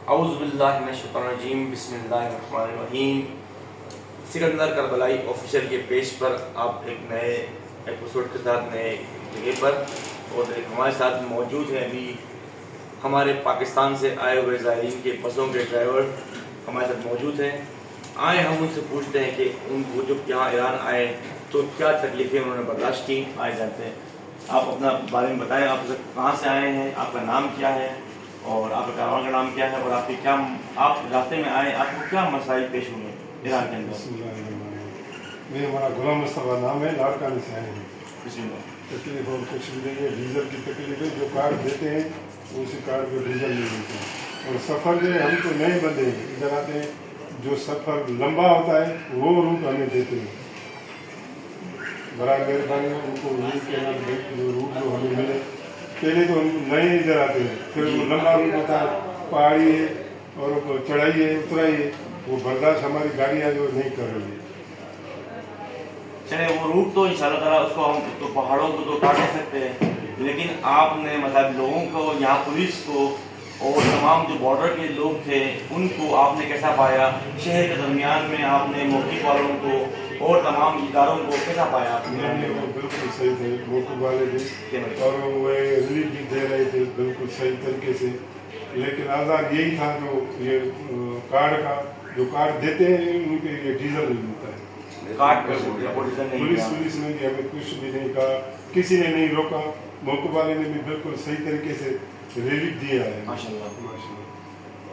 اعوذ باللہ من الشیطان الرجیم، بسم اللہ الرحمن الرحیم۔ سکندر کربلائی آفیشیل کے پیج پر آپ ایک نئے ایپیسوڈ کے ساتھ نئے جگہ پر اور ہمارے ساتھ موجود ہیں ابھی ہمارے پاکستان سے آئے ہوئے زائرین کے بسوں کے ڈرائیور ہمارے ساتھ موجود ہیں۔ آئے ہم ان سے پوچھتے ہیں کہ ان کو جب یہاں ایران آئے تو کیا تکلیفیں انہوں نے برداشت کی۔ آئے جاتے ہیں، آپ اپنا بارے میں بتائیں، آپ کہاں سے آئے ہیں، آپ کا نام کیا ہے اور آپ کے کاروبار کا نام کیا ہے، اور آپ راستے میں آئے آپ کو کیا مسائل پیش ہوئے ایران کے اندر؟ میں ہمارا غلام مصطفیٰ نام ہے، لاڑکانی سے آئے ہیں۔ بسم اللہ۔ تکلیف اور کچھ بھی نہیں ہے، ڈیزل کی تکلیف ہے، جو کارڈ دیتے ہیں اسی کارڈ پہ ڈیزل نہیں دیتے ہیں۔ اور سفر جو ہے ہم تو نئے بندے ہیں، ادھر آتے ہیں، جو سفر لمبا ہوتا ہے وہ روٹ ہمیں دیتے ہیں۔ برائے مہربانی ان کو روٹ کہنا، جو روٹ جو ہمیں ملے، پہلے تو ہم نئے ادھر آتے ہیں، پھر وہ لمبا روٹ ہوتا ہے، پہاڑی ہے اور چڑھائی ہے اترائی ہے، وہ برداشت ہماری گاڑیاں جو نہیں کر رہی ہے۔ چلے وہ روٹ تو انشاءاللہ تعالیٰ اس کو ہم تو پہاڑوں کو تو کاٹ نہیں سکتے ہیں، لیکن آپ نے مطلب لوگوں کو، یہاں پولیس کو اور تمام جو بارڈر کے لوگ تھے ان کو آپ نے کیسا پایا؟ شہر کے درمیان میں آپ نے موقف والوں کو اور تمام اداروں کو کیسا پایا آپ نے؟ بالکل صحیح تھے موقف والے بھی، اور وہ ریلیف بھی دے رہے تھے بالکل صحیح طریقے سے، لیکن آزاد یہی تھا جو یہ کارڈ کا، جو کارڈ دیتے ہیں ان کے لیے ڈیزل نہیں ملتا ہے۔ پولیس نے بھی ہمیں کچھ بھی نہیں کہا، کسی نے نہیں روکا، موقف والے نے بھی بالکل صحیح طریقے سے ریلیف دیا ہے۔ ماشاءاللہ۔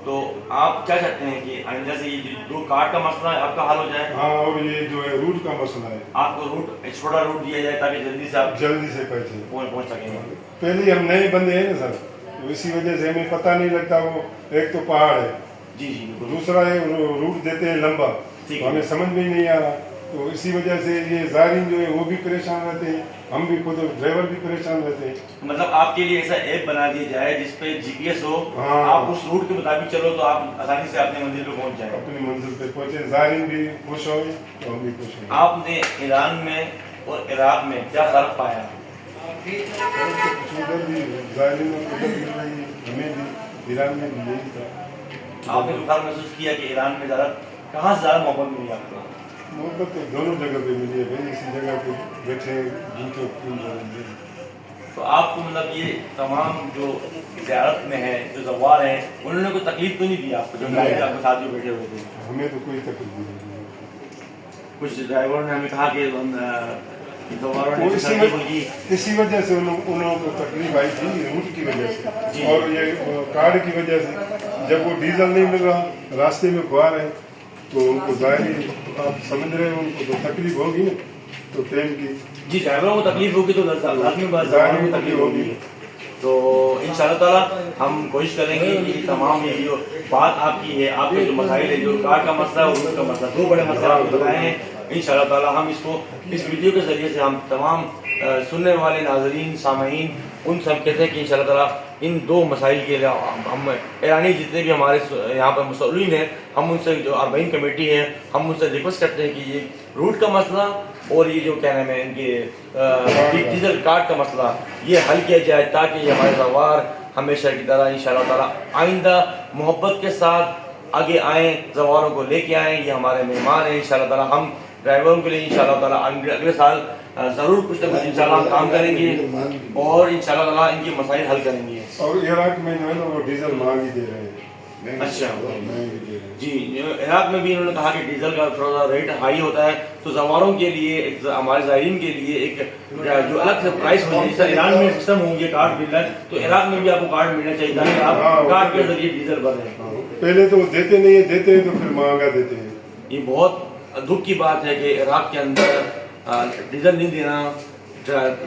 تو آپ کیا چاہتے ہیں کہ آئندہ سے یہ جو کارڈ کا مسئلہ ہے آپ کا حل ہو جائے؟ ہاں، اور یہ جو ہے روٹ کا مسئلہ ہے، آپ کو روٹ چھوٹا روٹ دیا جائے تاکہ جلدی سے آپ جلدی سے پہنچے، پہنچ سکیں گے۔ پہلے ہم نئے بندے ہیں نا سر، اسی وجہ سے ہمیں پتہ نہیں لگتا، وہ ایک تو پہاڑ ہے، جی جی بالکل، دوسرا ہے روٹ دیتے ہیں لمبا، ہمیں سمجھ میں نہیں آ رہا، تو اسی وجہ سے یہ زائرین جو ہے وہ بھی پریشان رہتے ہیں، ہم بھی خود ڈرائیور بھی پریشان رہتے ہیں۔ مطلب آپ کے لیے ایسا ایپ بنا دیا جائے جس پہ جی پی ایس ہو، آپ اس روٹ کے مطابق چلو تو آپ آسانی سے اپنی منزل پہ پہنچ جائیں، اپنی منزل پہ پہنچے، زائرین بھی خوش ہوئے تو ہم بھی خوش ہوئے۔ آپ نے ایران میں اور عراق میں کیا فرق پایا؟ ادھر بھی زائرین اور ادھر مل رہی ہے، ہمیں بھی ایران میں بھی یہی تھا۔ آپ نے فرق محسوس کیا کہ ایران میں زیادہ کہاں سے زیادہ محبت ملی آپ کو؟ محبت تو دونوں جگہ پہ ملی ہے بھائی، اسی جگہ پہ بیٹھے جھوٹے کیوں جائیں گے۔ تو آپ کو مطلب یہ تمام جو زیارت میں ہے، جو زوار ہیں، انہوں نے کوئی تکلیف تو نہیں دی آپ کو جو گاڑی آپ کے ساتھ جو بیٹھے ہوئے تھے؟ ہمیں تو کوئی تکلیف نہیں ہے۔ کچھ ڈرائیوروں نے ہمیں کہا کہ زواروں نے اسی وجہ سے انہوں کو تکلیف آئی تھی، روٹ کی وجہ سے اور یہ کارڈ کی وجہ سے۔ جب وہ ڈیزل نہیں مل رہا، راستے میں کھوا رہے، تو ان کو ظاہر آپ سمجھ رہے ہیں ان کو تو تکلیف ہوگی نا، تو ٹرین کی جی ڈرائیوروں کو تکلیف ہوگی تو لازمی بات زواروں کو تکلیف ہوگی۔ تو انشاءاللہ تعالیٰ ہم کوشش کریں گے کہ تمام یہ جو بات آپ کی ہے، آپ کے جو مسائل ہے، جو کار کا مسئلہ ہے اور روٹ کا مسئلہ، دو بڑے مسئلہ آپ بتائے ہیں، انشاءاللہ تعالیٰ ہم اس کو اس ویڈیو کے ذریعے سے ہم تمام سننے والے ناظرین، سامعین، ان سے ہم کہتے ہیں کہ انشاءاللہ تعالیٰ ان دو مسائل کے لیے ہم ایرانی جتنے بھی ہمارے یہاں پر مسئولین ہیں، ہم ان سے جو 40 کمیٹی ہے، ہم ان سے ریکویسٹ کرتے ہیں کہ یہ روٹ کا مسئلہ اور یہ جو کیا نام ہے ان کے ڈیزل کارڈ کا مسئلہ یہ حل کیا جائے، تاکہ یہ ہمارے زوار ہمیشہ کی طرح انشاءاللہ تعالیٰ آئندہ محبت کے ساتھ آگے آئیں، زواروں کو لے کے آئیں، یہ ہمارے مہمان ہیں۔ انشاءاللہ تعالیٰ ہم ڈرائیوروں کے لیے انشاءاللہ تعالیٰ اگلے سال ضرور کچھ نہ کچھ انشاءاللہ ہم کام کریں گے اور انشاءاللہ تعالیٰ ان کی مسائل حل کریں گے۔ اور عراق میں جو ہے نا وہ ڈیزل مہنگا ہی دے رہے ہیں۔ اچھا مہنگی جی، عراق میں بھی انہوں نے کہا کہ ڈیزل کا تھوڑا سا ریٹ ہائی ہوتا ہے، تو زواروں کے لیے ہمارے زائرین کے لیے ایک جو الگ سے پرائس ہو جائے، جیسا ایران میں سسٹم ہوں گے کارڈ مل رہا ہے، تو عراق میں بھی آپ کو کارڈ ملنا چاہیے تاکہ آپ کارڈ کے ذریعے ڈیزل بھریں۔ پہلے تو وہ دیتے نہیں ہیں، دیتے ہیں تو پھر مہنگا دیتے ہیں۔ یہ بہت دکھ کی بات ہے کہ عراق کے اندر ڈیزل نہیں دینا،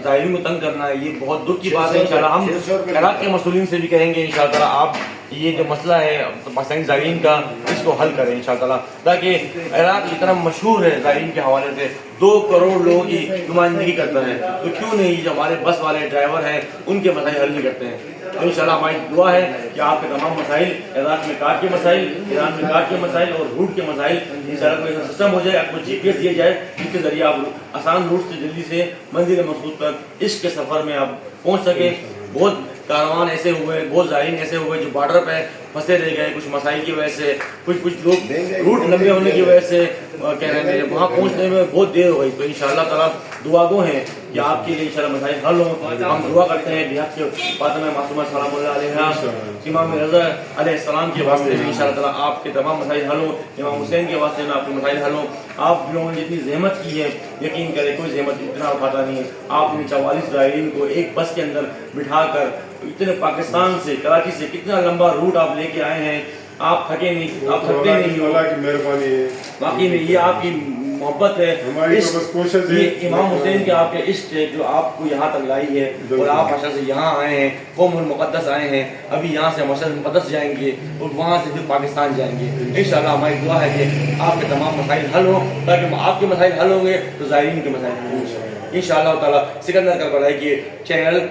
زائرین کو تنگ کرنا ہے، یہ بہت دکھ کی بات ہے۔ انشاءاللہ ہم عراق کے مسئولین سے بھی کہیں گے انشاءاللہ تعالیٰ آپ یہ جو مسئلہ ہے پاکستانی زائرین کا، اس کو حل کریں انشاءاللہ تعالیٰ، تاکہ عراق اتنا مشہور ہے زائرین کے حوالے سے، 2 کروڑ لوگوں کی نمائندگی کرتا ہے، تو کیوں نہیں جو ہمارے بس والے ڈرائیور ہیں ان کے مسائل حل نہیں کرتے ہیں؟ تو انشاءاللہ ہماری دعا ہے کہ آپ کے تمام مسائل، عراق میں کارڈ کے مسائل، ایران میں کارڈ کے مسائل اور روٹ کے مسائل، انشاءاللہ کوئی سسٹم ہو جائے، آپ کو جی پی ایس دیا جائے جس کے ذریعے آپ آسان روٹ سے جلدی سے منزل مقصود تک عشق کے سفر میں آپ پہنچ سکیں۔ بہت کاروان ایسے ہوئے، بہت زائرین ایسے ہوئے جو بارڈر پہ پھنسے رہ گئے کچھ مسائل کی وجہ سے, کچھ لوگ روٹ لمبے ہونے کی وجہ سے کہہ رہے ہیں وہاں پہنچنے میں بہت دیر ہو گئی. تو انشاءاللہ تعالیٰ دعا گو ہیں کہ آپ کے لیے انشاءاللہ مسائل حل ہوں. ہم دعا کرتے ہیں بہت کے فاطمہ معصومہ سلام اللہ علیہ, امام رضا علیہ السلام کے واسطے میں انشاءاللہ تعالیٰ آپ کے تمام مسائل حل ہوں. امام حسین کے واسطے میں آپ کے مسائل حل ہوں. آپ لوگوں نے جتنی زحمت کی ہے یقین کریں کوئی زحمت اتنا اٹھاتا نہیں ہے. آپ نے 44 زائرین کو ایک بس کے اندر بٹھا کر اتنے پاکستان سے کراچی سے کتنا لمبا روٹ آپ لے کے آئے ہیں. آپ تھکے نہیں, آپ تھکتے نہیں. اللہ کی مہربانی ہے, واقعی میں یہ آپ کی محبت ہے, ہماری تو بس کوشش ہے. یہ امام حسین کے آپ کے عشق ہے جو آپ کو یہاں تک لائی ہے. اور آپ ماشاء سے یہاں آئے ہیں, قوم المقدس آئے ہیں, ابھی یہاں سے مسجد المقدس جائیں گے اور وہاں سے پھر پاکستان جائیں گے. انشاءاللہ ہماری دعا ہے کہ آپ کے تمام مسائل حل ہوں, تاکہ آپ کے مسائل حل ہوں گے تو زائرین کے مسائل حل ہوں گے انشاءاللہ تعالیٰ. سکندر کربلائی کے چینل,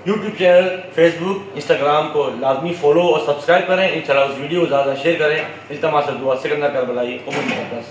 یوٹیوب چینل, فیس بک, انسٹاگرام کو لازمی فالو اور سبسکرائب کریں. انشاءاللہ اس ویڈیو کو زیادہ شیئر کریں. التماس دعا, سکندر کربلائی, قوم المقدس.